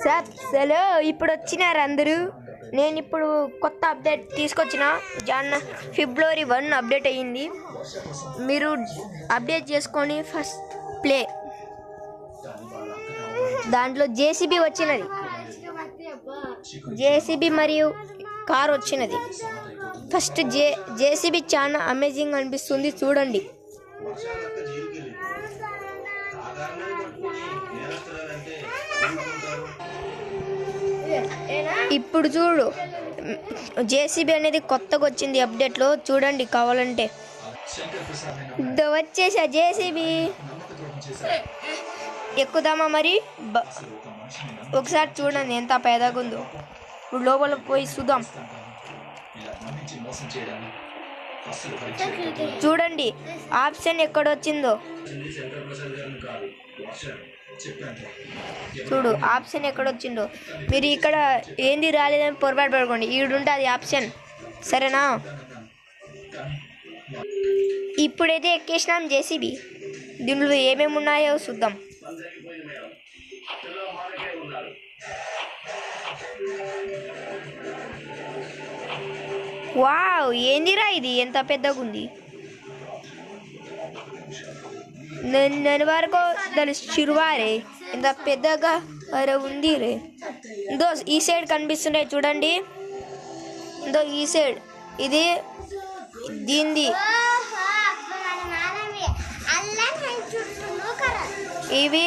Hello ఇప్పుడు వచ్చినారు అందరూ. నేను ఇప్పుడు కొత్త అప్డేట్ తీసుకొచ్చిన ఫిబ్రవరి 1 అప్డేట్ అయ్యింది. మీరు అప్డేట్ చేసుకొని ఫస్ట్ ప్లే. దాంట్లో జేసీబీ వచ్చినది, జేసీబీ మరియు కార్ వచ్చినది. ఫస్ట్ జేసీబీ చాలా అమేజింగ్ అనిపిస్తుంది, చూడండి. ఇప్పుడు చూడు, జేసీబీ అనేది కొత్తగా వచ్చింది అప్డేట్లో, చూడండి కావాలంటే. వచ్చేసా జేసీబీ. ఎక్కుదామా మరి? ఒకసారి చూడండి ఎంత పెద్దగా ఉందో. ఇప్పుడు లోపల పోయి చూద్దాం. చూడండి ఆప్షన్ ఎక్కడొచ్చిందో. చూడు ఆప్షన్ ఎక్కడొచ్చిందో. మీరు ఇక్కడ ఏంది రాలేదని పొరపాటు పడుకోండి, ఈడుంటుంది ఆప్షన్, సరేనా? ఇప్పుడైతే ఎక్కేసినాం జేసీబీ. దీనిలో ఏమేమి ఉన్నాయో చూద్దాం. వావ్, ఏందిరా ఇది ఎంత పెద్దగా ఉంది. నేను వరకు దాని చిరువారే ఇంత పెద్దగా ఉంది రే. ఇందో ఈ సైడ్ కనిపిస్తున్నాయి చూడండి, ఇందో ఈ సైడ్. ఇది దీనిది, ఇవి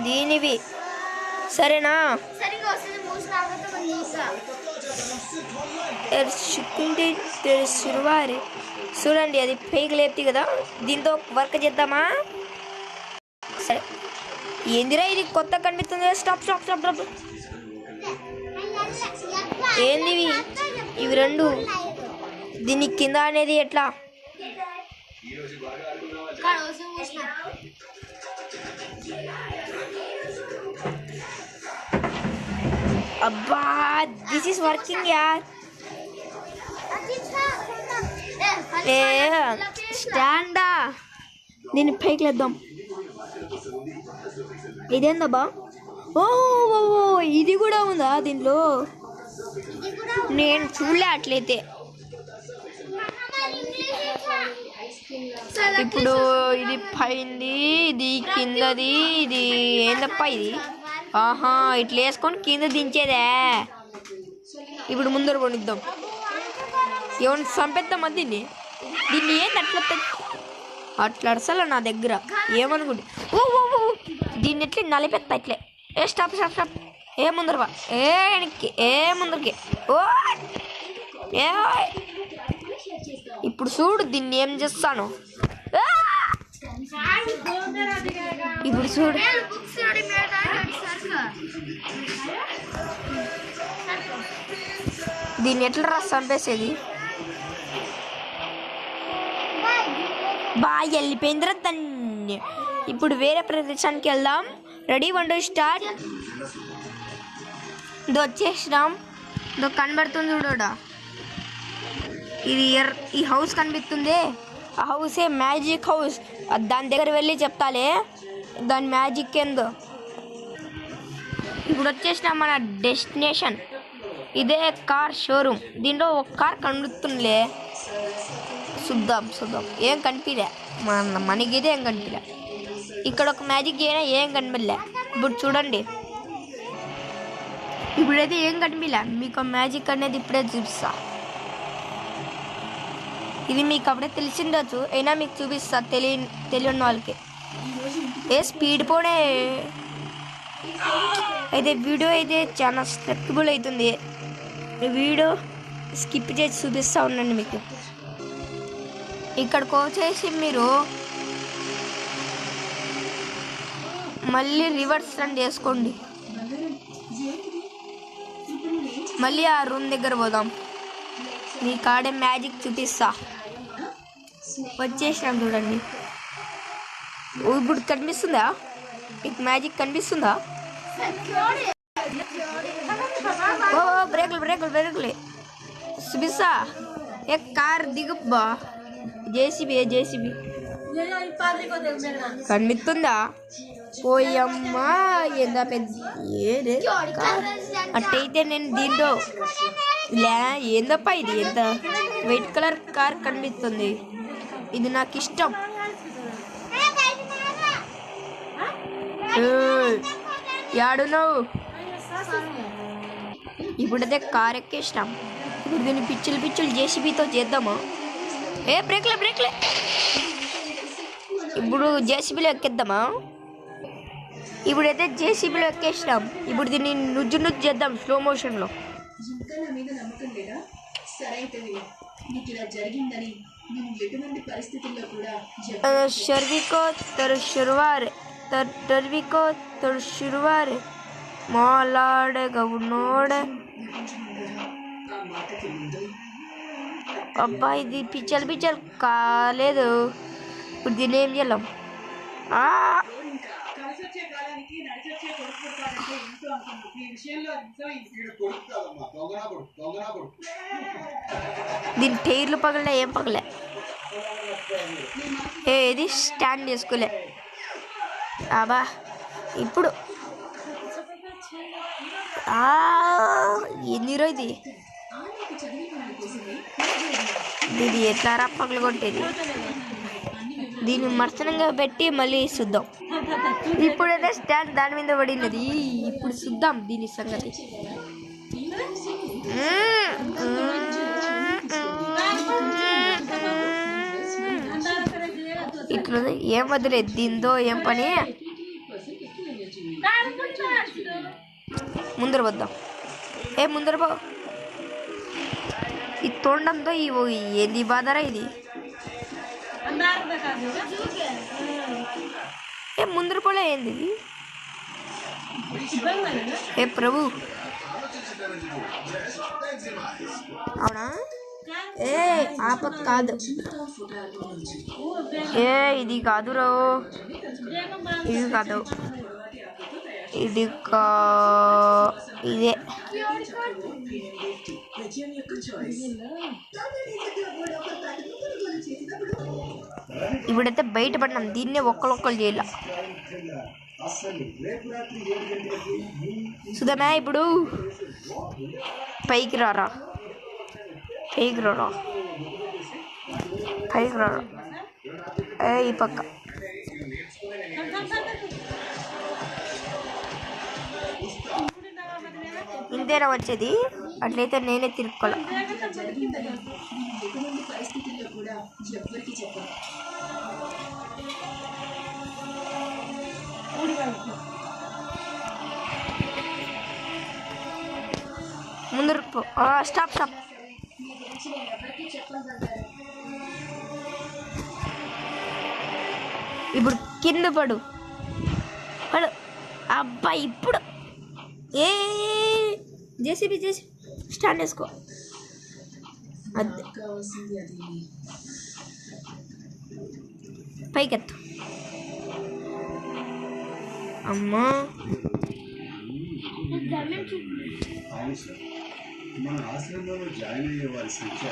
దీనివి, సరేనా? చిరువారే చూడండి, అది పైకి లేపుతుంది కదా. దీంతో వర్క్ చేద్దామా? సరే. ఏందిరా ఇది కొత్త కనిపిస్తుంది. Stop stop stop stop. ఏంది ఇవి రెండు? దీని కింద అనేది ఎట్లా? అబ్బా, దిస్ ఈస్ వర్కింగ్ యార్. స్టాండా, దీన్ని పైకి లేద్దాం. ఇదేందబ్బా? ఓ ఇది కూడా ఉందా దీంట్లో? నేను చూడలే అట్లయితే. ఇప్పుడు ఇది పైంది, ఇది కిందది, ఇది ఏందప్ప ఇది? ఆహా, ఇట్లా వేసుకొని కింద దించేదే. ఇప్పుడు ముందర కొనిద్దాం. ఏమన్నా చంపేద్దామా దీన్ని? దీన్ని ఏంది అట్లా అసలు నా దగ్గర ఏమనుకుంటే. ఓ దీన్ని ఎట్లా నలిపెత్తా ఇట్లే. Stop stop stop. ఏ ముందరవా, ఏ వెనక్కి, ఏ ముందరికి. ఓ ఇప్పుడు చూడు దీన్ని ఏం చేస్తాను. ఇప్పుడు చూడు, దీన్ని ఎట్లా చంపేసేది? బాగా వెళ్ళిపోయిందిరా దాన్ని. ఇప్పుడు వేరే ప్రదేశానికి వెళ్దాం. Ready, 1 2 start. ఇది వచ్చేసినాం. ఇది కనబడుతుంది చూడ, ఇది ఈ హౌస్ కనిపిస్తుంది. ఆ హౌసే మ్యాజిక్ హౌస్. దాని దగ్గర వెళ్ళి చెప్తాలే దాని మ్యాజిక్ ఏందో. ఇప్పుడు వచ్చేసినాం మన డెస్టినేషన్. ఇదే కార్ షోరూమ్. దీంట్లో ఒక కార్ కనబడుతుందిలే, చూద్దాం. ఏం కనిపించలే, మనకైతే ఏం కనిపించలే. ఇక్కడ ఒక మ్యాజిక్ అయినా ఏం కనిపించలే. ఇప్పుడు చూడండి, ఇప్పుడైతే ఏం కనిపించలే. మీకు మ్యాజిక్ అనేది ఇప్పుడే చూపిస్తా. ఇది మీకు అప్పుడే తెలిసిండొచ్చు, అయినా మీకు చూపిస్తా తెలియని వాళ్ళకి. ఏ స్పీడ్ పోనే అయితే వీడియో అయితే చాలా స్ట్రెక్బుల్ అవుతుంది. వీడియో స్కిప్ చేసి చూపిస్తూ ఉండండి మీకు. ఇక్కడికి వచ్చేసి మీరు మళ్ళీ రివర్స్ రన్ చేసుకోండి. మళ్ళీ ఆ రూమ్ దగ్గర పోదాం. మీ కాడే మ్యాజిక్ చూపిస్తా. వచ్చేసినాం చూడండి. ఇప్పుడు కనిపిస్తుందా మీకు? మ్యాజిక్ కనిపిస్తుందా? ఓ బ్రేకులు చూపిస్తా. ఏ కార్ దిగబ్బా. జేసీబీ కనిపిస్తుందా? పోయమ్మా ఎంత పెద్ద ఏదే అట్టయితే నేను దీంట్లో ఏందప్ప ఇది ఎంత వైట్ కలర్ కార్ కనిపిస్తుంది. ఇది నాకు ఇష్టం. యాడున్నావు? ఇప్పుడైతే కార్ ఎక్కేసినాం. ఇప్పుడు దీన్ని పిచ్చులు జేసీబీతో చేద్దామా? బ్రేక్లే. ఇప్పుడు జేసీబీలో ఎక్కేద్దామా? ఇప్పుడైతే జేసీబీలో ఎక్కేసినాం. ఇప్పుడు దీన్ని నుజ్జు చేద్దాం స్లో మోషన్లో. शर्विको तर शुरुवार మాలాడే గౌనోడే. అబ్బా ఇది పిచ్చలు కాలేదు. ఇప్పుడు దీన్ని ఏం చేయాలి? దీని టైర్లు పగలే, ఏం పగలే. ఇది స్టాండ్ చేసుకోలే. అబ్బా ఇప్పుడు ఎన్ని రోజు ఇది ఎట్లా పగలు కొట్టేది? దీన్ని మర్చనంగా పెట్టి మళ్ళీ చూద్దాం. ఇప్పుడైతే స్టాండ్ దాని మీద పడినది. ఇప్పుడు చూద్దాం దీని సంగతి. ఇట్లా ఏం వదిలేదు దీంతో ఏం పని. ముందర వద్దాం. ముందర పో. ఈ తొండంతో ఏంది బాధరా ఇది? ముందర పోలే ఏంది? ప్రభు అవునా? ఆ పక్క కాదు. ఇది కాదురో, ఇది కాదు, ఇదే. ఇప్పుడైతే బయటపడినాం. దీన్నే ఒక్కరు చేయాల. సుధమే ఇప్పుడు పైకి రారా. ఈ పక్క ఇంతేనా వచ్చేది? అట్లయితే నేనే తిరుక్కోవాలి. ముందర స్టాప్. ఇప్పుడు కింద పడు. అబ్బా ఇప్పుడు జేసీబీ స్టాండ్ వేసుకో. పైకెత్తు. అమ్మా మన ఆశ్రమంలో జాయిన్ అయ్యే వారి సంఖ్య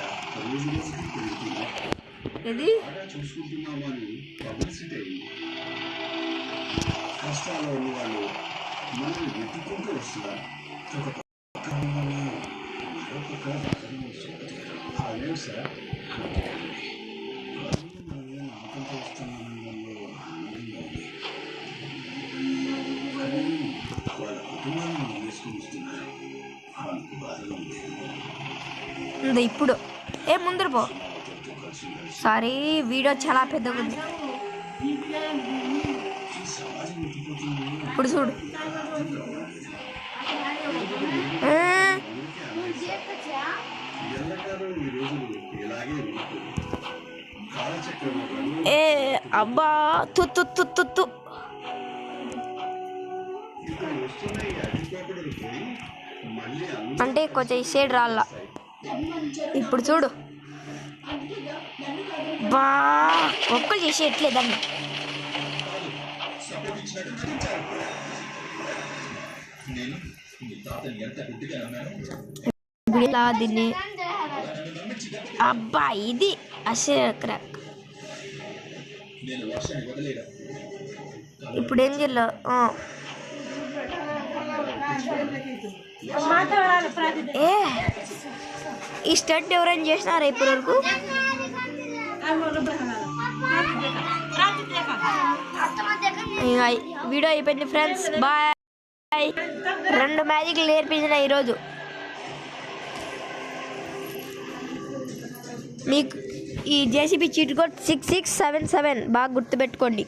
రోజు రోజుకి పెరుగుతుంది. ఇది చూసుకుంటున్నామని పబ్లిసిటీ అయింది. కష్టాల్లో ఉన్న వాళ్ళు మనల్ని వెతుక్కుంటూ వస్తున్నారు. అదే సార్ నమ్మకంతో వస్తున్నాను. వాళ్ళ కుటుంబాన్ని వేసుకుని వస్తున్నారు. ఇప్పుడు ముందర పో. సారీ వీడియో చాలా పెద్దగా ఉంది. ఇప్పుడు చూడు. అబ్బా తు అంటే కొంచెం ఈ సైడ్ రాళ్ళ. ఇప్పుడు చూడు. బా ఒక్కరు చేసి ఎట్లేదన్న. దీన్ని అబ్బా ఇది అసలు నేను వర్షాన్ని వదిలేదా ఇప్పుడు ఏం చేయాలి? ఏ ఈ స్టంట్ ఎవరైనా చేసినారా ఇప్పటి వరకు? వీడియో అయిపోయింది ఫ్రెండ్స్, బాయ్. 2 మ్యాజిక్లు నేర్పించిన ఈరోజు మీకు. ఈ జేసీబీ చీట్ కోడ్ 6677 బాగా గుర్తుపెట్టుకోండి.